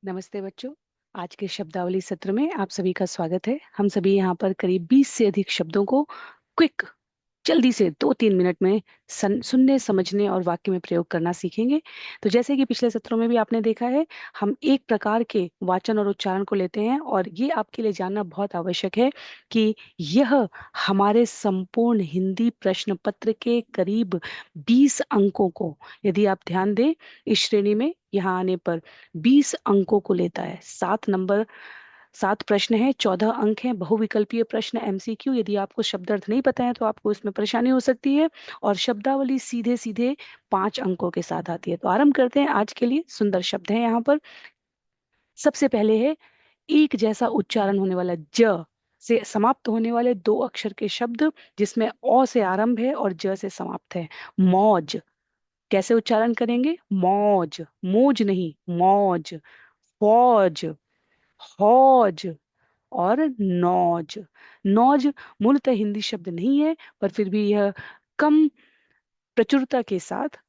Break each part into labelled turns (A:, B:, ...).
A: नमस्ते बच्चों। आज के शब्दावली सत्र में आप सभी का स्वागत है। हम सभी यहाँ पर करीब 20 से अधिक शब्दों को क्विक जल्दी से 2-3 मिनट में सुनने समझने और वाक्य में प्रयोग करना सीखेंगे। तो जैसे कि पिछले सत्रों में भी आपने देखा है, हम एक प्रकार के वाचन और उच्चारण को लेते हैं और ये आपके लिए जानना बहुत आवश्यक है कि यह हमारे संपूर्ण हिंदी प्रश्न पत्र के करीब 20 अंकों को, यदि आप ध्यान दें, इस श्रेणी में यहाँ आने पर 20 अंकों को लेता है। 7 प्रश्न है, 14 अंक हैं, बहुविकल्पीय प्रश्न एमसीक्यू। यदि आपको शब्द अर्थ नहीं पता है तो आपको इसमें परेशानी हो सकती है। और शब्दावली सीधे सीधे 5 अंकों के साथ आती है। तो आरंभ करते हैं। आज के लिए सुंदर शब्द है यहाँ पर। सबसे पहले है एक जैसा उच्चारण होने वाला ज से समाप्त होने वाले 2 अक्षर के शब्द, जिसमें अ से आरंभ है और ज से समाप्त है। मौज। कैसे उच्चारण करेंगे? मौज, मोज नहीं, मौज। फौज, हौज और नौज। नौज मूलतः हिंदी शब्द नहीं है, पर फिर भी यह कम प्रचुरता के साथ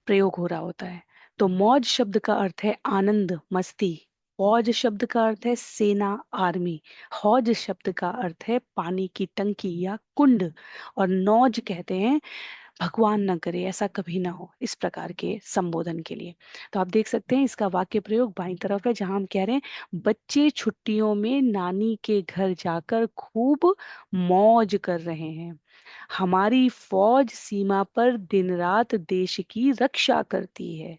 A: प्रयोग हो रहा होता है। तो मौज शब्द का अर्थ है आनंद, मस्ती। फौज शब्द का अर्थ है सेना, आर्मी। हौज शब्द का अर्थ है पानी की टंकी या कुंड। और नौज कहते हैं भगवान ना करे ऐसा कभी ना हो, इस प्रकार के संबोधन के लिए। तो आप देख सकते हैं इसका वाक्य प्रयोग बाईं तरफ है, जहां हम कह रहे हैं बच्चे छुट्टियों में नानी के घर जाकर खूब मौज कर रहे हैं। हमारी फौज सीमा पर दिन रात देश की रक्षा करती है।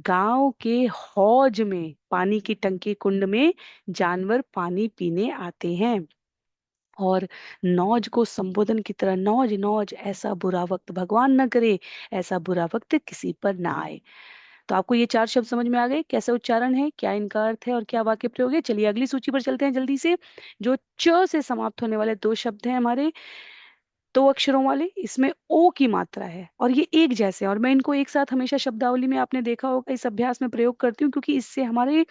A: गांव के हौज में, पानी की टंकी कुंड में, जानवर पानी पीने आते हैं। और नौज को संबोधन की तरह, नौज नौज ऐसा बुरा वक्त भगवान न करे, ऐसा बुरा वक्त किसी पर ना आए। तो आपको ये 4 शब्द समझ में आ गए, कैसे उच्चारण है, क्या इनका अर्थ है और क्या वाक्य प्रयोग है। चलिए अगली सूची पर चलते हैं जल्दी से। जो च से समाप्त होने वाले 2 शब्द हैं हमारे, 2 अक्षरों वाले, इसमें ओ की मात्रा है और ये एक जैसे हैं। और मैं इनको एक साथ हमेशा शब्दावली में, आपने देखा होगा, इस अभ्यास में प्रयोग करती हूँ, क्योंकि इससे हमारे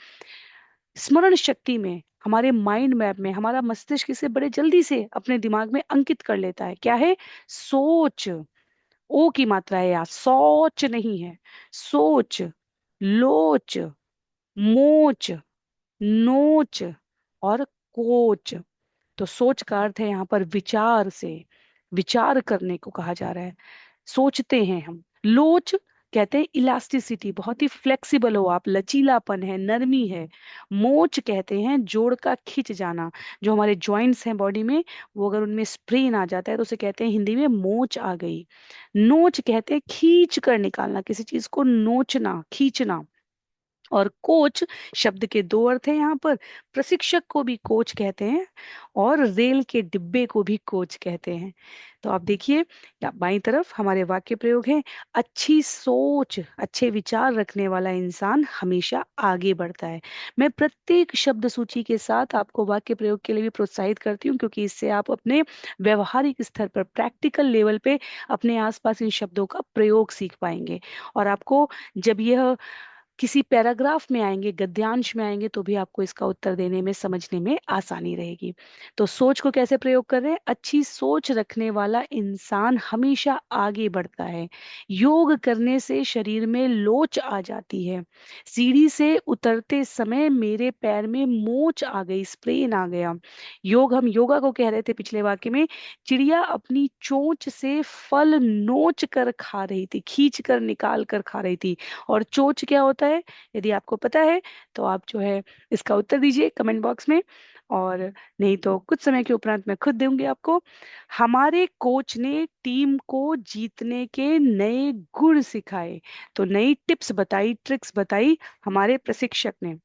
A: स्मरण शक्ति में, हमारे माइंड मैप में, हमारा मस्तिष्क इसे बड़े जल्दी से अपने दिमाग में अंकित कर लेता है। क्या है? सोच। ओ की मात्रा है यहाँ, सोच नहीं है। सोच, लोच, मोच, नोच और कोच। तो सोच का अर्थ है यहाँ पर विचार से, विचार करने को कहा जा रहा है। सोचते हैं हम। लोच कहते हैं इलास्टिसिटी, बहुत ही फ्लेक्सिबल हो आप, लचीलापन है, नरमी है। मोच कहते हैं जोड़ का खिंच जाना, जो हमारे जॉइंट्स हैं बॉडी में, वो अगर उनमें स्प्रेन आ जाता है तो उसे कहते हैं हिंदी में मोच आ गई। नोच कहते हैं खींच कर निकालना, किसी चीज को नोचना, खींचना। और कोच शब्द के 2 अर्थ हैं यहाँ पर। प्रशिक्षक को भी कोच कहते हैं और रेल के डिब्बे को भी कोच कहते हैं। तो आप देखिए, या बाईं तरफ हमारे वाक्य प्रयोग हैं। अच्छी सोच, अच्छे विचार रखने वाला इंसान हमेशा आगे बढ़ता है। मैं प्रत्येक शब्द सूची के साथ आपको वाक्य प्रयोग के लिए भी प्रोत्साहित करती हूँ, क्योंकि इससे आप अपने व्यवहारिक स्तर पर, प्रैक्टिकल लेवल पे अपने आसपास इन शब्दों का प्रयोग सीख पाएंगे। और आपको जब यह किसी पैराग्राफ में आएंगे, गद्यांश में आएंगे, तो भी आपको इसका उत्तर देने में, समझने में आसानी रहेगी। तो सोच को कैसे प्रयोग कर रहे हैं? अच्छी सोच रखने वाला इंसान हमेशा आगे बढ़ता है। योग करने से शरीर में लोच आ जाती है। सीढ़ी से उतरते समय मेरे पैर में मोच आ गई, स्प्रेन आ गया। योग, हम योगा को कह रहे थे पिछले वाक्य में। चिड़िया अपनी चोंच से फल नोच कर खा रही थी, खींच कर निकाल कर खा रही थी। और चोच क्या होता है? यदि आपको पता है तो आप जो है इसका उत्तर दीजिए कमेंट बॉक्स में, और नहीं तो कुछ समय के उपरांत मैं खुद दूंगी आपको। हमारे कोच ने टीम को जीतने के नए गुण सिखाए। तो नई टिप्स बताई, ट्रिक्स बताई हमारे प्रशिक्षक ने।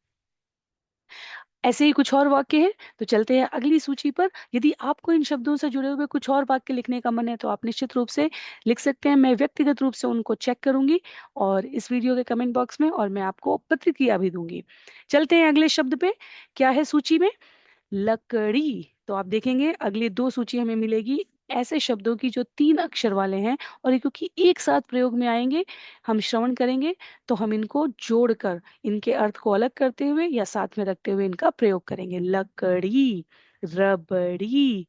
A: ऐसे ही कुछ और वाक्य हैं। तो चलते हैं अगली सूची पर। यदि आपको इन शब्दों से जुड़े हुए कुछ और वाक्य लिखने का मन है तो आप निश्चित रूप से लिख सकते हैं। मैं व्यक्तिगत रूप से उनको चेक करूंगी और इस वीडियो के कमेंट बॉक्स में, और मैं आपको प्रतिक्रिया भी दूंगी। चलते हैं अगले शब्द पे। क्या है सूची में? लकड़ी। तो आप देखेंगे अगली 2 सूची हमें मिलेगी ऐसे शब्दों की जो 3 अक्षर वाले हैं, और ये क्योंकि एक साथ प्रयोग में आएंगे, हम श्रवण करेंगे, तो हम इनको जोड़कर, इनके अर्थ को अलग करते हुए या साथ में रखते हुए इनका प्रयोग करेंगे। लकड़ी, रबड़ी,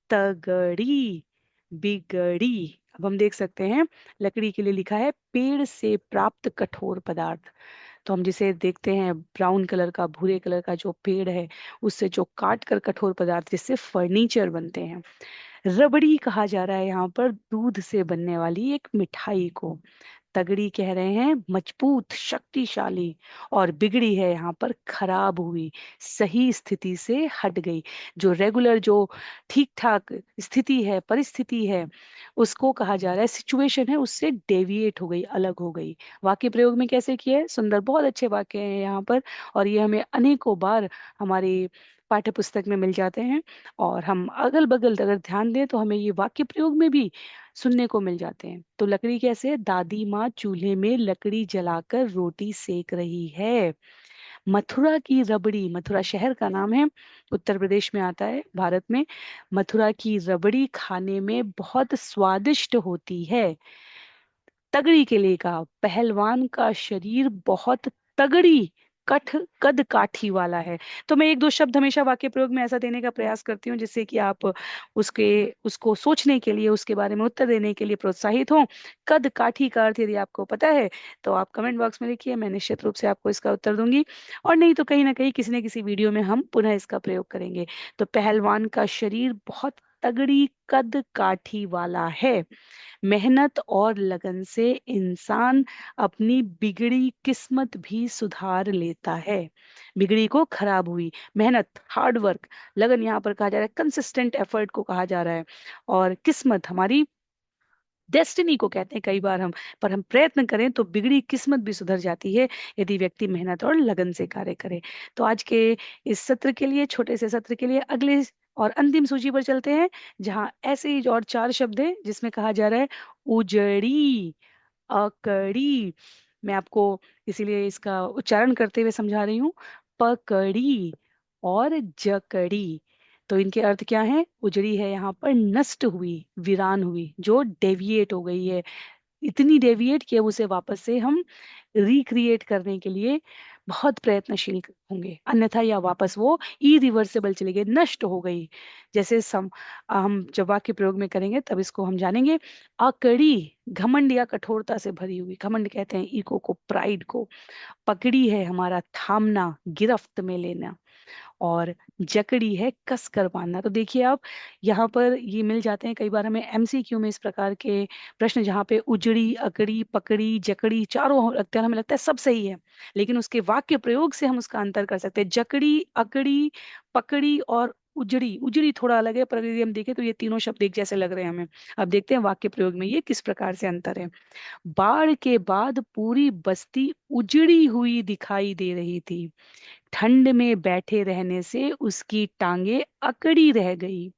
A: तगड़ी, बिगड़ी। अब हम देख सकते हैं लकड़ी के लिए लिखा है पेड़ से प्राप्त कठोर पदार्थ। तो हम जिसे देखते हैं ब्राउन कलर का, भूरे कलर का जो पेड़ है, उससे जो काट कर कठोर पदार्थ जिससे फर्नीचर बनते हैं। रबड़ी कहा जा रहा है यहाँ पर दूध से बनने वाली एक मिठाई को। तगड़ी कह रहे हैं मजबूत, शक्तिशाली। और बिगड़ी है यहाँ पर खराब हुई, सही स्थिति से हट गई। जो रेगुलर, जो ठीक ठाक स्थिति है, परिस्थिति है, उसको कहा जा रहा है, सिचुएशन है, उससे डेविएट हो गई, अलग हो गई। वाक्य प्रयोग में कैसे किया है, सुंदर, बहुत अच्छे वाक्य हैं यहाँ पर। और ये हमें अनेकों बार हमारे पाठ्य पुस्तक में मिल जाते हैं। और हम अगल बगल अगर ध्यान दें तो हमें ये वाक्य प्रयोग में भी सुनने को मिल जाते हैं। तो लकड़ी कैसे है, दादी माँ चूल्हे में लकड़ी जलाकर रोटी सेक रही है। मथुरा की रबड़ी, मथुरा शहर का नाम है, उत्तर प्रदेश में आता है, भारत में। मथुरा की रबड़ी खाने में बहुत स्वादिष्ट होती है। तगड़ी के लिए कहा, पहलवान का शरीर बहुत तगड़ी, कठ कद काठी वाला है। तो मैं एक दो शब्द हमेशा वाक्य प्रयोग में ऐसा देने का प्रयास करती हूँ जिससे कि आप उसके उसको सोचने के लिए, उसके बारे में उत्तर देने के लिए प्रोत्साहित हो। कद काठी का अर्थ यदि आपको पता है तो आप कमेंट बॉक्स में लिखिए, मैं निश्चित रूप से आपको इसका उत्तर दूंगी। और नहीं तो कहीं ना कहीं किसी न किसी वीडियो में हम पुनः इसका प्रयोग करेंगे। तो पहलवान का शरीर बहुत तगड़ी कद काठी वाला है। मेहनत और लगन से इंसान अपनी बिगड़ी किस्मत भी सुधार लेता है। बिगड़ी को खराब हुई, मेहनत, हार्ड वर्क, लगन यहाँ पर कहा जा रहा है, कंसिस्टेंट एफर्ट को कहा जा रहा है। और किस्मत हमारी डेस्टिनी को कहते हैं कई बार हम, पर हम प्रयत्न करें तो बिगड़ी किस्मत भी सुधर जाती है यदि व्यक्ति मेहनत और लगन से कार्य करे। तो आज के इस सत्र के लिए, छोटे से सत्र के लिए, अगले और अंतिम सूची पर चलते हैं, जहां ऐसे ही और चार शब्द हैं जिसमें कहा जा रहा है उजड़ी, अकड़ी। मैं आपको इसीलिए इसका उच्चारण करते हुए समझा रही हूँ, पकड़ी और जकड़ी। तो इनके अर्थ क्या है, उजड़ी है यहाँ पर नष्ट हुई, वीरान हुई, जो डेविएट हो गई है, इतनी डेविएट कि अब उसे वापस से हम रिक्रिएट करने के लिए बहुत प्रयत्नशील होंगे, अन्यथा या वापस वो इरिवर्सेबल चली गई, नष्ट हो गई। जैसे हम जब वाक्य प्रयोग में करेंगे तब इसको हम जानेंगे। अकड़ी, घमंड या कठोरता से भरी हुई, घमंड कहते हैं ईगो को, प्राइड को। पकड़ी है हमारा थामना, गिरफ्त में लेना। और जकड़ी है कस कर बांधना। तो देखिए आप, यहाँ पर ये मिल जाते हैं कई बार हमें एमसीक्यू में इस प्रकार के प्रश्न, जहाँ पे उजड़ी, अकड़ी, पकड़ी, जकड़ी चारों लगते हैं, हमें लगता है सब सही है, लेकिन उसके वाक्य प्रयोग से हम उसका अंतर कर सकते हैं। जकड़ी, अकड़ी, पकड़ी और उजड़ी, उजड़ी थोड़ा अलग है, पर यदि हम देखें तो ये तीनों शब्द एक जैसे लग रहे हैं हमें। अब देखते हैं वाक्य प्रयोग में ये किस प्रकार से अंतर है। बाढ़ के बाद पूरी बस्ती उजड़ी हुई दिखाई दे रही थी। ठंड में बैठे रहने से उसकी टांगे अकड़ी रह गई।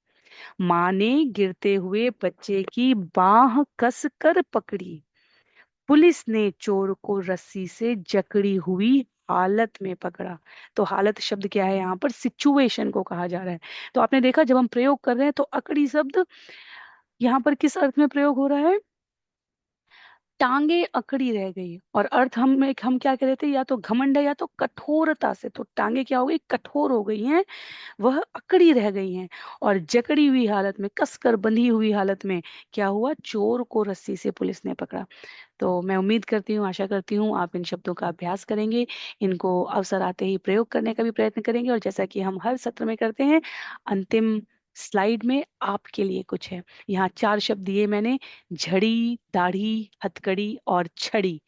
A: माँ ने गिरते हुए बच्चे की बाह कस कर पकड़ी। पुलिस ने चोर को रस्सी से जकड़ी हुई हालत में पकड़ा। तो हालत शब्द क्या है, यहाँ पर सिचुएशन को कहा जा रहा है। तो आपने देखा जब हम प्रयोग कर रहे हैं तो अकड़ी शब्द यहाँ पर किस अर्थ में प्रयोग हो रहा है, टांगे अकड़ी रह गई। और अर्थ हम क्या कह रहे थे, या तो घमंड है या तो कठोरता से। तो टांगे क्या हो गई, कठोर हो गई हैं, वह अकड़ी रह गई हैं। और जकड़ी हुई हालत में, कसकर बंधी हुई हालत में क्या हुआ, चोर को रस्सी से पुलिस ने पकड़ा। तो मैं उम्मीद करती हूँ, आशा करती हूँ आप इन शब्दों का अभ्यास करेंगे, इनको अवसर आते ही प्रयोग करने का भी प्रयत्न करेंगे। और जैसा कि हम हर सत्र में करते हैं, अंतिम स्लाइड में आपके लिए कुछ है। यहाँ चार शब्द दिए मैंने, झड़ी, दाढ़ी, हथकड़ी और छड़ी।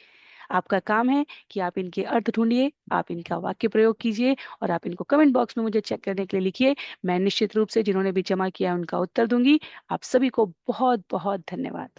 A: आपका काम है कि आप इनके अर्थ ढूंढिए, आप इनका वाक्य प्रयोग कीजिए, और आप इनको कमेंट बॉक्स में मुझे चेक करने के लिए लिखिए। मैं निश्चित रूप से जिन्होंने भी जमा किया है, उनका उत्तर दूंगी। आप सभी को बहुत बहुत धन्यवाद।